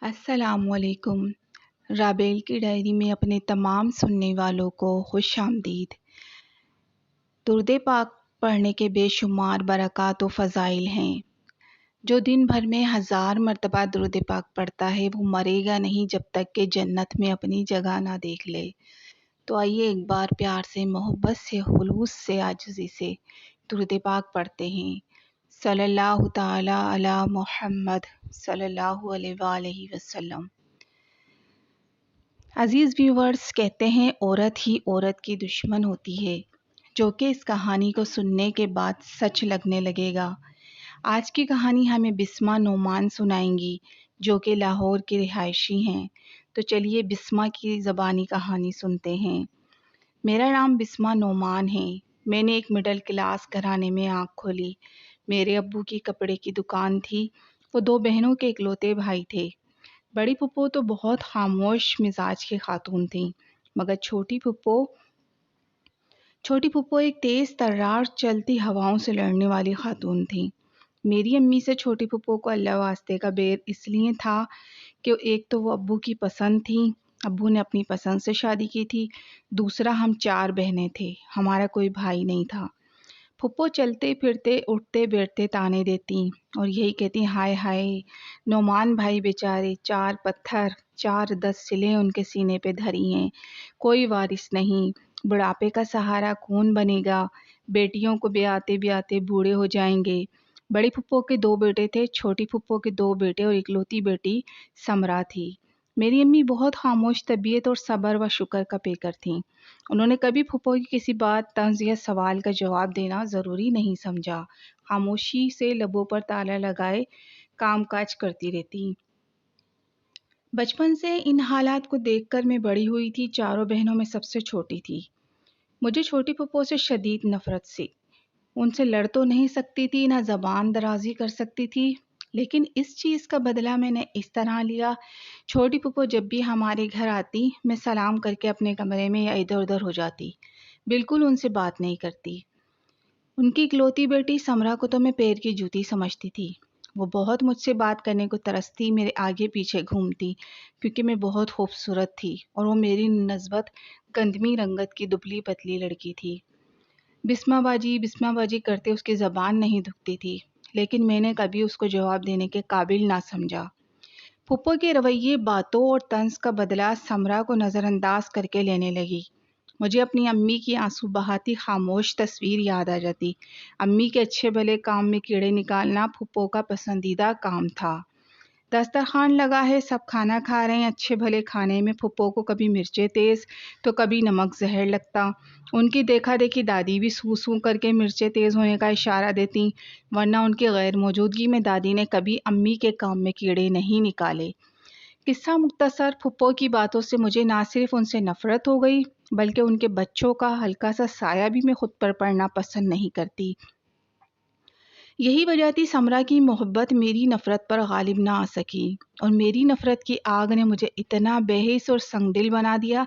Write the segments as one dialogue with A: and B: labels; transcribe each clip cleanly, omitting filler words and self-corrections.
A: السلام علیکم۔ رابیل کی ڈائری میں اپنے تمام سننے والوں کو خوش آمدید۔ درود پاک پڑھنے کے بے شمار برکات و فضائل ہیں۔ جو دن بھر میں 1000 مرتبہ درود پاک پڑھتا ہے وہ مرے گا نہیں جب تک کہ جنت میں اپنی جگہ نہ دیکھ لے۔ تو آئیے ایک بار پیار سے، محبت سے، خلوص سے، عاجزی سے درود پاک پڑھتے ہیں۔ صلی اللہ تعالی علی محمد صلی اللہ علیہ وآلہ وسلم۔ عزیز ویورز، کہتے ہیں عورت ہی عورت کی دشمن ہوتی ہے، جو کہ اس کہانی کو سننے کے بعد سچ لگنے لگے گا۔ آج کی کہانی ہمیں بسمہ نعمان سنائیں گی، جو کہ لاہور کی رہائشی ہیں۔ تو چلیے بسمہ کی زبانی کہانی سنتے ہیں۔ میرا نام بسمہ نعمان ہے۔ میں نے ایک مڈل کلاس گھرانے میں آنکھ کھولی۔ میرے ابو کی کپڑے کی دکان تھی۔ وہ 2 بہنوں کے اکلوتے بھائی تھے۔ بڑی پھپھو تو بہت خاموش مزاج کی خاتون تھیں، مگر چھوٹی پھپھو ایک تیز ترار چلتی ہواؤں سے لڑنے والی خاتون تھیں۔ میری امی سے چھوٹی پھپھو کو اللہ واسطے کا بیر اس لیے تھا کہ ایک تو وہ ابو کی پسند تھیں، ابو نے اپنی پسند سے شادی کی تھی، دوسرا ہم 4 بہنیں تھے، ہمارا کوئی بھائی نہیں تھا۔ پھپھو چلتے پھرتے اٹھتے بیٹھتے تانے دیتی اور یہی کہتی، ہائے ہائے نعمان بھائی بیچارے، 4 پتھر 4 10 سلیں ان کے سینے پہ دھری ہیں، کوئی وارث نہیں، بڑھاپے کا سہارا کون بنے گا، بیٹیوں کو بیاتے بیاتے بوڑھے ہو جائیں گے۔ بڑی پھپھو کے 2 بیٹے تھے، چھوٹی پھپھو کے 2 بیٹے اور اکلوتی بیٹی سمرا تھی۔ میری امی بہت خاموش طبیعت اور صبر و شکر کا پیکر تھیں۔ انہوں نے کبھی پھپھو کی کسی بات، طنز یا سوال کا جواب دینا ضروری نہیں سمجھا۔ خاموشی سے لبوں پر تالا لگائے کام کاج کرتی رہتی۔ بچپن سے ان حالات کو دیکھ کر میں بڑی ہوئی تھی۔ 4 بہنوں میں سب سے چھوٹی تھی۔ مجھے چھوٹی پھپھو سے شدید نفرت سی۔ ان سے لڑ تو نہیں سکتی تھی، نہ زبان درازی کر سکتی تھی، لیکن اس چیز کا بدلہ میں نے اس طرح لیا، چھوٹی پھپھو جب بھی ہمارے گھر آتی، میں سلام کر کے اپنے کمرے میں یا ادھر ادھر ہو جاتی، بالکل ان سے بات نہیں کرتی۔ ان کی اکلوتی بیٹی سمرا کو تو میں پیر کی جوتی سمجھتی تھی۔ وہ بہت مجھ سے بات کرنے کو ترستی، میرے آگے پیچھے گھومتی، کیونکہ میں بہت خوبصورت تھی اور وہ میری نسبت گندمی رنگت کی دبلی پتلی لڑکی تھی۔ بسمہ باجی کرتے اس کی زبان نہیں دھکتی تھی، لیکن میں نے کبھی اس کو جواب دینے کے قابل نہ سمجھا۔ پھپھو کے رویے، باتوں اور طنز کا بدلہ سمرا کو نظر انداز کر کے لینے لگی۔ مجھے اپنی امی کی آنسو بہاتی خاموش تصویر یاد آ جاتی۔ امی کے اچھے بھلے کام میں کیڑے نکالنا پھپھو کا پسندیدہ کام تھا۔ دسترخوان لگا ہے، سب کھانا کھا رہے ہیں، اچھے بھلے کھانے میں پھپھو کو کبھی مرچیں تیز تو کبھی نمک زہر لگتا۔ ان کی دیکھا دیکھی دادی بھی سو سو کر کے مرچیں تیز ہونے کا اشارہ دیتی، ورنہ ان کی غیر موجودگی میں دادی نے کبھی امی کے کام میں کیڑے نہیں نکالے۔ قصہ مختصر، پھپھو کی باتوں سے مجھے نہ صرف ان سے نفرت ہو گئی، بلکہ ان کے بچوں کا ہلکا سا سایہ بھی میں خود پر پڑنا پسند نہیں کرتی۔ یہی وجہ تھی سمرا کی محبت میری نفرت پر غالب نہ آ سکی، اور میری نفرت کی آگ نے مجھے اتنا بے حس اور سنگ دل بنا دیا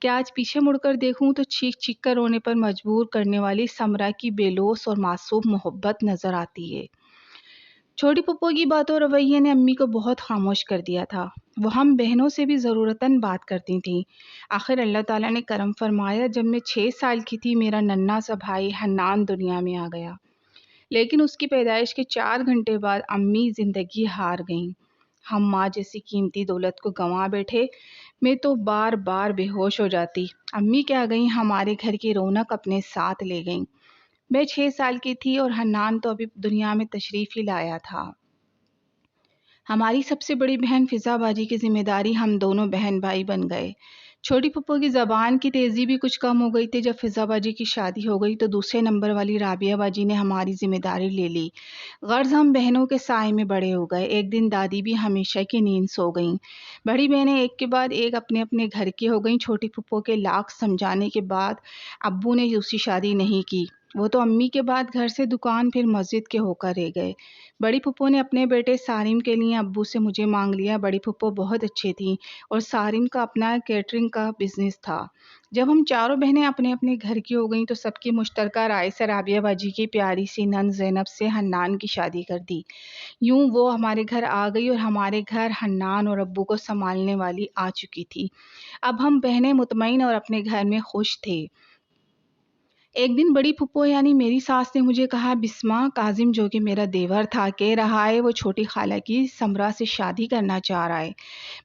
A: کہ آج پیچھے مڑ کر دیکھوں تو چیخ چیخ کر رونے پر مجبور کرنے والی سمرا کی بے لوث اور معصوم محبت نظر آتی ہے۔ چھوٹی پھپھو کی باتوں اور رویے نے امی کو بہت خاموش کر دیا تھا۔ وہ ہم بہنوں سے بھی ضرورتاً بات کرتی تھیں۔ آخر اللہ تعالیٰ نے کرم فرمایا، جب میں 6 سال کی تھی میرا ننھا سا بھائی حنان دنیا میں آ گیا، لیکن اس کی پیدائش کے 4 گھنٹے بعد امی زندگی ہار گئیں۔ ہم ماں جیسی قیمتی دولت کو گنوا بیٹھے۔ میں تو بار بار بے ہوش ہو جاتی۔ امی کیا گئیں، ہمارے گھر کی رونق اپنے ساتھ لے گئیں۔ میں 6 سال کی تھی اور حنان تو ابھی دنیا میں تشریف ہی لایا تھا۔ ہماری سب سے بڑی بہن فضا باجی کی ذمہ داری ہم دونوں بہن بھائی بن گئے۔ چھوٹی پھپھو کی زبان کی تیزی بھی کچھ کم ہو گئی تھی۔ جب فضا باجی کی شادی ہو گئی تو دوسرے نمبر والی رابعہ باجی نے ہماری ذمہ داری لے لی۔ غرض ہم بہنوں کے سائے میں بڑے ہو گئے۔ ایک دن دادی بھی ہمیشہ کی نیند سو گئیں۔ بڑی بہنیں ایک کے بعد ایک اپنے اپنے گھر کی ہو گئیں۔ چھوٹی پھپھو کے لاکھ سمجھانے کے بعد ابو نے دوسری شادی نہیں کی۔ وہ تو امی کے بعد گھر سے دکان پھر مسجد کے ہو کر رہ گئے۔ بڑی پھپھو نے اپنے بیٹے سارم کے لیے ابو سے مجھے مانگ لیا۔ بڑی پھپھو بہت اچھے تھیں اور سارم کا اپنا کیٹرنگ کا بزنس تھا۔ جب ہم چاروں بہنیں اپنے اپنے گھر کی ہو گئیں تو سب کی مشترکہ رائے سے رابعہ باجی کی پیاری سی نند زینب سے حنان کی شادی کر دی۔ یوں وہ ہمارے گھر آ گئی اور ہمارے گھر حنان اور ابو کو سنبھالنے والی آ چکی تھی۔ اب ہم بہنیں مطمئن اور اپنے گھر میں خوش تھے۔ ایک دن بڑی پھپھو یعنی میری ساس نے مجھے کہا، بسمہ، کاظم جو کہ میرا دیور تھا کہہ رہا ہے وہ چھوٹی خالہ کی سمرا سے شادی کرنا چاہ رہا ہے۔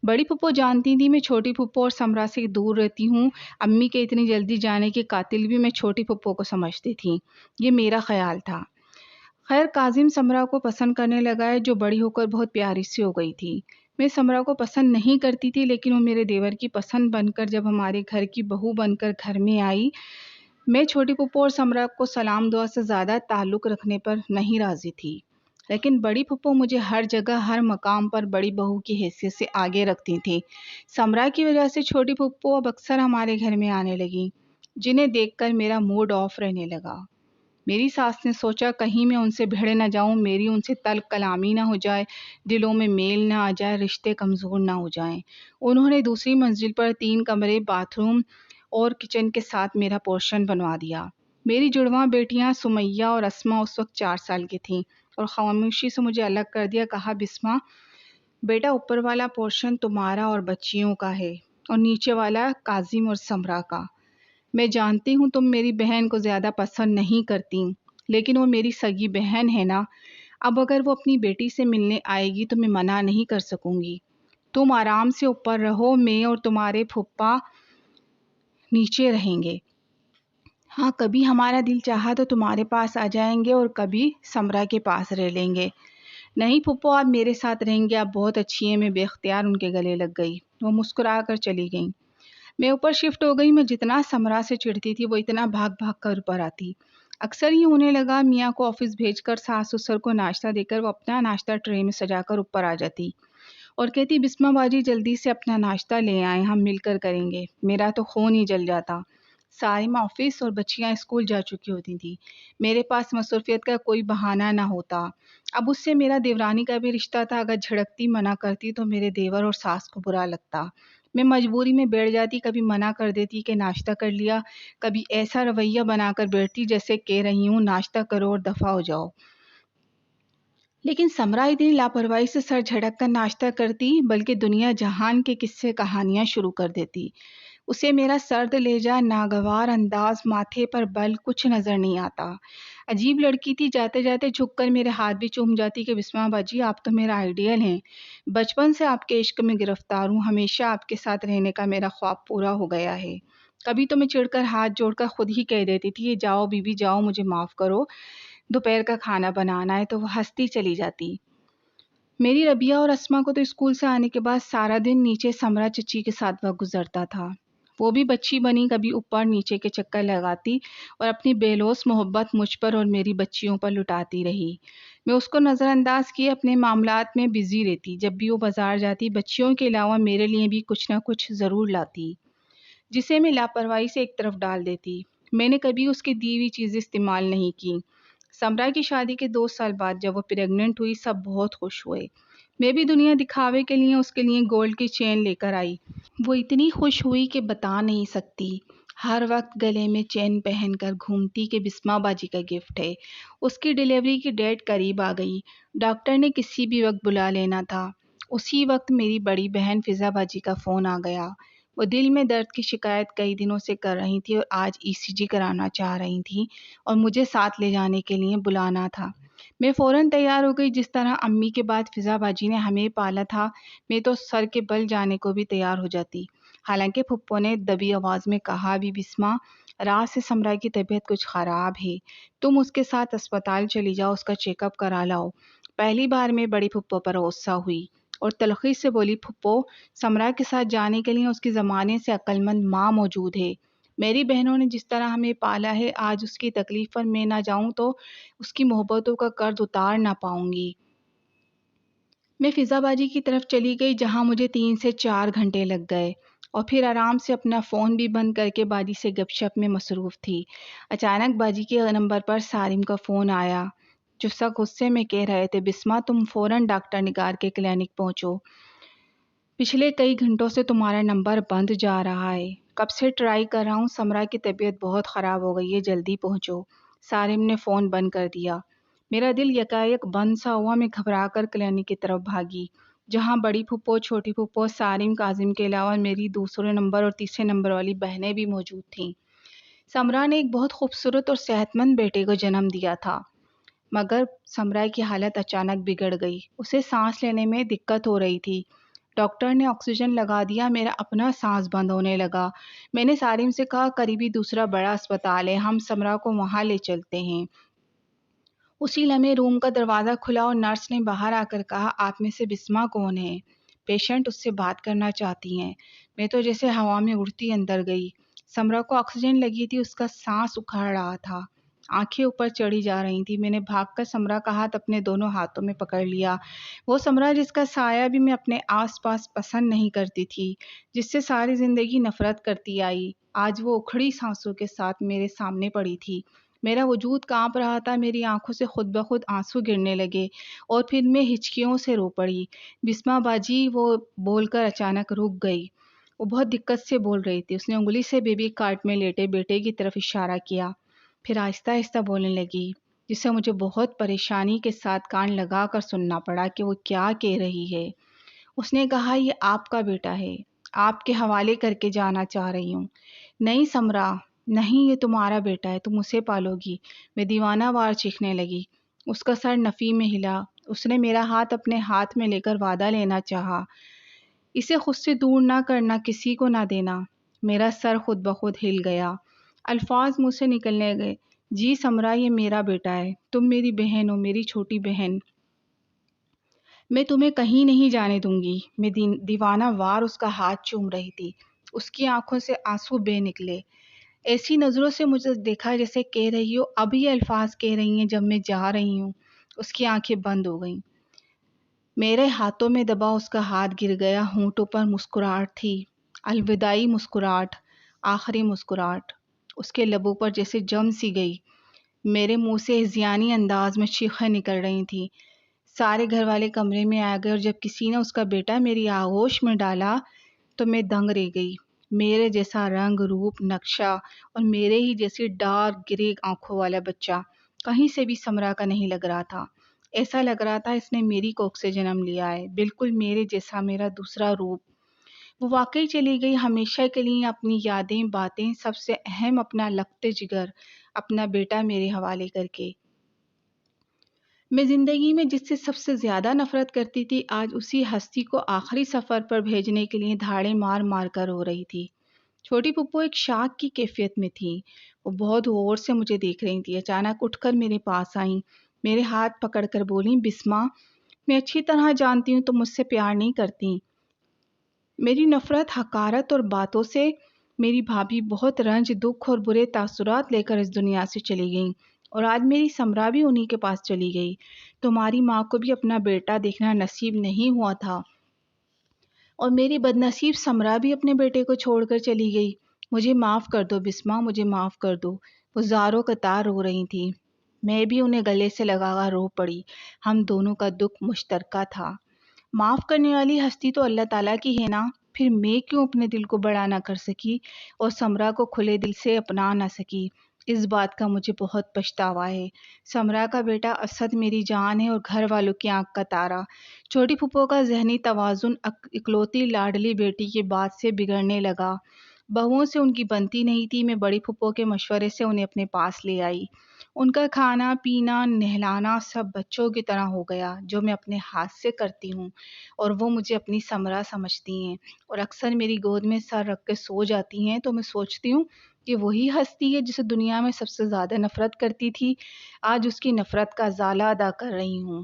A: بڑی پھپھو جانتی تھی میں چھوٹی پھپھو اور سمرا سے دور رہتی ہوں۔ امی کے اتنی جلدی جانے کے قاتل بھی میں چھوٹی پھپھو کو سمجھتی تھی۔ یہ میرا خیال تھا۔ خیر کاظم سمرا کو پسند کرنے لگا ہے جو بڑی ہو کر بہت پیاری سی ہو گئی تھی۔ میں سمرا کو پسند نہیں کرتی تھی لیکن وہ میرے دیور کی پسند بن کر جب ہمارے گھر کی بہو بن کر گھر میں آئی، میں چھوٹی پھپھو اور سمرا کو سلام دعا سے زیادہ تعلق رکھنے پر نہیں راضی تھی، لیکن بڑی پھپھو مجھے ہر جگہ ہر مقام پر بڑی بہو کی حیثیت سے آگے رکھتی تھی۔ سمرا کی وجہ سے چھوٹی پھپھو اب اکثر ہمارے گھر میں آنے لگی، جنہیں دیکھ کر میرا موڈ آف رہنے لگا۔ میری ساس نے سوچا کہیں میں ان سے بھیڑ نہ جاؤں، میری ان سے تلخ کلامی نہ ہو جائے، دلوں میں میل نہ آ جائے، رشتے کمزور نہ ہو جائیں۔ انہوں نے دوسری منزل پر 3 کمرے، باتھ روم اور کچن کے ساتھ میرا پورشن بنوا دیا۔ میری جڑواں بیٹیاں سمیہ اور اسما اس وقت 4 سال کی تھیں اور خاموشی سے مجھے الگ کر دیا۔ کہا، بسمہ بیٹا، اوپر والا پورشن تمہارا اور بچیوں کا ہے اور نیچے والا کاظم اور سمرا کا۔ میں جانتی ہوں تم میری بہن کو زیادہ پسند نہیں کرتی، لیکن وہ میری سگی بہن ہے نا۔ اب اگر وہ اپنی بیٹی سے ملنے آئے گی تو میں منع نہیں کر سکوں گی۔ تم آرام سے اوپر رہو، میں اور تمہارے پھپھا نیچے رہیں گے۔ ہاں، کبھی ہمارا دل چاہا تو تمہارے پاس آ جائیں گے اور کبھی سمرا کے پاس رہ لیں گے۔ نہیں پھپھو، آپ میرے ساتھ رہیں گے، آپ بہت اچھی ہیں۔ میں بے اختیار ان کے گلے لگ گئی۔ وہ مسکرا کر چلی گئیں۔ میں اوپر شفٹ ہو گئی۔ میں جتنا سمرا سے چڑھتی تھی وہ اتنا بھاگ بھاگ کر اوپر آتی۔ اکثر یہ ہونے لگا، میاں کو آفس بھیج کر ساس سسر کو ناشتہ دے کر وہ اپنا ناشتہ ٹرے میں سجا کر اوپر آ جاتی اور کہتی، بسمہ باجی جلدی سے اپنا ناشتہ لے آئیں، ہم مل کر کریں گے۔ میرا تو خون ہی جل جاتا۔ سارم آفس اور بچیاں اسکول جا چکی ہوتی تھیں۔ میرے پاس مصروفیت کا کوئی بہانہ نہ ہوتا۔ اب اس سے میرا دیورانی کا بھی رشتہ تھا، اگر جھڑکتی منع کرتی تو میرے دیور اور ساس کو برا لگتا۔ میں مجبوری میں بیٹھ جاتی، کبھی منع کر دیتی کہ ناشتہ کر لیا، کبھی ایسا رویہ بنا کر بیٹھتی جیسے کہہ رہی ہوں ناشتہ کرو اور دفع ہو جاؤ۔ لیکن سمرا اتنی لاپرواہی سے سر جھٹک کر ناشتہ کرتی بلکہ دنیا جہان کے قصے کہانیاں شروع کر دیتی۔ اسے میرا سرد لہجہ، ناگوار انداز، ماتھے پر بل کچھ نظر نہیں آتا۔ عجیب لڑکی تھی، جاتے جاتے جھک کر میرے ہاتھ بھی چوم جاتی کہ بسمہ باجی آپ تو میرا آئیڈیل ہیں، بچپن سے آپ کے عشق میں گرفتار ہوں، ہمیشہ آپ کے ساتھ رہنے کا میرا خواب پورا ہو گیا ہے۔ کبھی تو میں چڑھ کر ہاتھ جوڑ کر خود ہی کہہ دیتی تھی، یہ جاؤ بی بی جاؤ، مجھے معاف کرو، دوپہر کا کھانا بنانا ہے، تو وہ ہنستی چلی جاتی۔ میری ربیہ اور اسما کو تو اسکول سے آنے کے بعد سارا دن نیچے سمرا چچی کے ساتھ وقت گزرتا تھا۔ وہ بھی بچی بنی، کبھی اوپر نیچے کے چکر لگاتی اور اپنی بے لوث محبت مجھ پر اور میری بچیوں پر لٹاتی رہی۔ میں اس کو نظر انداز کیے اپنے معاملات میں بزی رہتی۔ جب بھی وہ بازار جاتی بچیوں کے علاوہ میرے لیے بھی کچھ نہ کچھ ضرور لاتی، جسے میں لاپرواہی سے ایک طرف ڈال دیتی۔ میں نے کبھی اس کی دی ہوئی چیزیں استعمال نہیں کی۔ سمرا کی شادی کے 2 سال بعد جب وہ پریگننٹ ہوئی سب بہت خوش ہوئے۔ میں بھی دنیا دکھاوے کے لیے اس کے لیے گولڈ کی چین لے کر آئی۔ وہ اتنی خوش ہوئی کہ بتا نہیں سکتی۔ ہر وقت گلے میں چین پہن کر گھومتی کہ بسمہ باجی کا گفٹ ہے۔ اس کی ڈیلیوری کی ڈیٹ قریب آ گئی۔ ڈاکٹر نے کسی بھی وقت بلا لینا تھا۔ اسی وقت میری بڑی بہن فضا باجی کا فون آ گیا۔ وہ دل میں درد کی شکایت کئی دنوں سے کر رہی تھی اور آج ECG کرانا چاہ رہی تھی اور مجھے ساتھ لے جانے کے لیے بلانا تھا۔ میں فوراً تیار ہو گئی۔ جس طرح امی کے بعد فضا باجی نے ہمیں پالا تھا، میں تو سر کے بل جانے کو بھی تیار ہو جاتی۔ حالانکہ پھپھو نے دبی آواز میں کہا، بھی بسمہ رات سے سمرا کی طبیعت کچھ خراب ہے، تم اس کے ساتھ اسپتال چلی جاؤ، اس کا چیک اپ کرا لاؤ۔ پہلی بار میں بڑی پھپھو پر غصہ ہوئی اور تلخی سے بولی، پھپھو سمرا کے ساتھ جانے کے لیے اس کی زمانے سے عقل مند ماں موجود ہے۔ میری بہنوں نے جس طرح ہمیں پالا ہے، آج اس کی تکلیف پر میں نہ جاؤں تو اس کی محبتوں کا قرض اتار نہ پاؤں گی۔ میں فضا باجی کی طرف چلی گئی جہاں مجھے 3 سے 4 گھنٹے لگ گئے اور پھر آرام سے اپنا فون بھی بند کر کے باجی سے گپ شپ میں مصروف تھی۔ اچانک باجی کے نمبر پر سارم کا فون آیا جو سخت غصے میں کہہ رہے تھے، بسما تم فوراً ڈاکٹر نگار کے کلینک پہنچو، پچھلے کئی گھنٹوں سے تمہارا نمبر بند جا رہا ہے، کب سے ٹرائی کر رہا ہوں، سمرا کی طبیعت بہت خراب ہو گئی ہے، جلدی پہنچو۔ سارم نے فون بند کر دیا۔ میرا دل یکایک بند سا ہوا، میں گھبرا کر کلینک کی طرف بھاگی جہاں بڑی پھپھو، چھوٹی پھپھو، سارم، کاظم کے علاوہ میری دوسرے نمبر اور تیسرے نمبر والی بہنیں بھی موجود تھیں۔ سمرا نے ایک بہت خوبصورت اور صحت مند بیٹے کو جنم دیا تھا، مگر سمرا کی حالت اچانک بگڑ گئی، اسے سانس لینے میں دقت ہو رہی تھی۔ ڈاکٹر نے آکسیجن لگا دیا، میرا اپنا سانس بند ہونے لگا۔ میں نے سارم سے کہا قریبی دوسرا بڑا اسپتال ہے، ہم سمرا کو وہاں لے چلتے ہیں۔ اسی لمحے روم کا دروازہ کھلا اور نرس نے باہر آ کر کہا، آپ میں سے بسما کون ہے؟ پیشنٹ اس سے بات کرنا چاہتی ہیں۔ میں تو جیسے ہوا میں اڑتی اندر گئی۔ سمرا کو آکسیجن لگی تھی، اس کا سانس اکھڑ رہا تھا، آنکھیں اوپر چڑھی جا رہی تھی۔ میں نے بھاگ کر سمرا کا ہاتھ اپنے دونوں ہاتھوں میں پکڑ لیا، وہ سمرا جس کا سایہ بھی میں اپنے آس پاس پسند نہیں کرتی تھی، جس سے ساری زندگی نفرت کرتی آئی، آج وہ اکھڑی سانسوں کے ساتھ میرے سامنے پڑی تھی۔ میرا وجود کانپ رہا تھا، میری آنکھوں سے خود بخود آنسو گرنے لگے اور پھر میں ہچکیوں سے رو پڑی۔ بسما باجی، وہ بول کر اچانک رک گئی۔ وہ بہت دقت سے بول رہی تھی، اس نے انگلی سے بیبی کارٹ میں لیٹے بیٹے کی طرف اشارہ کیا، پھر آہستہ آہستہ بولنے لگی، جس سے مجھے بہت پریشانی کے ساتھ کان لگا کر سننا پڑا کہ وہ کیا کہہ رہی ہے۔ اس نے کہا، یہ آپ کا بیٹا ہے، آپ کے حوالے کر کے جانا چاہ رہی ہوں۔ نہیں سمرا، نہیں، یہ تمہارا بیٹا ہے، تم اسے پالو گی۔ میں دیوانہ وار چیخنے لگی۔ اس کا سر نفی میں ہلا، اس نے میرا ہاتھ اپنے ہاتھ میں لے کر وعدہ لینا چاہا، اسے خود سے دور نہ کرنا، کسی کو نہ دینا۔ میرا سر خود بخود ہل گیا، الفاظ منہ سے نکلنے گئے، جی سمرا، یہ میرا بیٹا ہے، تم میری بہن ہو، میری چھوٹی بہن، میں تمہیں کہیں نہیں جانے دوں گی۔ میں دیوانہ وار اس کا ہاتھ چوم رہی تھی، اس کی آنکھوں سے آنسو بے نکلے، ایسی نظروں سے مجھے دیکھا جیسے کہہ رہی ہو، اب یہ الفاظ کہہ رہی ہیں جب میں جا رہی ہوں۔ اس کی آنکھیں بند ہو گئیں، میرے ہاتھوں میں دبا اس کا ہاتھ گر گیا، ہونٹوں پر مسکراہٹ تھی، الوداعی مسکراہٹ، آخری مسکراہٹ، اس کے لبوں پر جیسے جم سی گئی۔ میرے منہ سے ہذیانی انداز میں چیخیں نکل رہی تھیں۔ سارے گھر والے کمرے میں آ گئے اور جب کسی نے اس کا بیٹا میری آغوش میں ڈالا تو میں دنگ رہ گئی۔ میرے جیسا رنگ، روپ، نقشہ اور میرے ہی جیسی ڈارک گرے آنکھوں والا بچہ کہیں سے بھی سمرا کا نہیں لگ رہا تھا۔ ایسا لگ رہا تھا اس نے میری کوکھ سے جنم لیا ہے، بالکل میرے جیسا، میرا دوسرا روپ۔ وہ واقعی چلی گئی، ہمیشہ کے لیے اپنی یادیں، باتیں، سب سے اہم اپنا لگتے جگر، اپنا بیٹا میرے حوالے کر کے۔ میں زندگی میں جس سے سب سے زیادہ نفرت کرتی تھی، آج اسی ہستی کو آخری سفر پر بھیجنے کے لیے دھاڑے مار مار کر رو رہی تھی۔ چھوٹی پھپھو ایک شاک کی کیفیت میں تھی، وہ بہت غور سے مجھے دیکھ رہی تھی، اچانک اٹھ کر میرے پاس آئیں، میرے ہاتھ پکڑ کر بولیں، بسما، میں اچھی طرح جانتی ہوں تم مجھ سے پیار نہیں کرتی، میری نفرت، حقارت اور باتوں سے میری بھابھی بہت رنج، دکھ اور برے تاثرات لے کر اس دنیا سے چلی گئیں، اور آج میری سمرا بھی انہی کے پاس چلی گئی۔ تمہاری ماں کو بھی اپنا بیٹا دیکھنا نصیب نہیں ہوا تھا، اور میری بدنصیب سمرا بھی اپنے بیٹے کو چھوڑ کر چلی گئی۔ مجھے معاف کر دو بسما، مجھے معاف کر دو۔ وہ زاروں قطار رو رہی تھی، میں بھی انہیں گلے سے لگا کر رو پڑی، ہم دونوں کا دکھ مشترکہ تھا۔ معاف کرنے والی ہستی تو اللہ تعالیٰ کی ہے نا، پھر میں کیوں اپنے دل کو بڑا نہ کر سکی اور سمرا کو کھلے دل سے اپنا نہ سکی؟ اس بات کا مجھے بہت پچھتاوا ہے۔ سمرا کا بیٹا اسد میری جان ہے اور گھر والوں کی آنکھ کا تارا۔ چھوٹی پھپھو کا ذہنی توازن اکلوتی لاڈلی بیٹی کی بات سے بگڑنے لگا، بہوؤں سے ان کی بنتی نہیں تھی۔ میں بڑی پھپھو کے مشورے سے انہیں اپنے پاس لے آئی، ان کا کھانا پینا نہلانا سب بچوں کی طرح ہو گیا، جو میں اپنے ہاتھ سے کرتی ہوں، اور وہ مجھے اپنی سمرا سمجھتی ہیں اور اکثر میری گود میں سر رکھ کے سو جاتی ہیں، تو میں سوچتی ہوں کہ وہی ہستی ہے جسے دنیا میں سب سے زیادہ نفرت کرتی تھی، آج اس کی نفرت کا ازالہ ادا کر رہی ہوں۔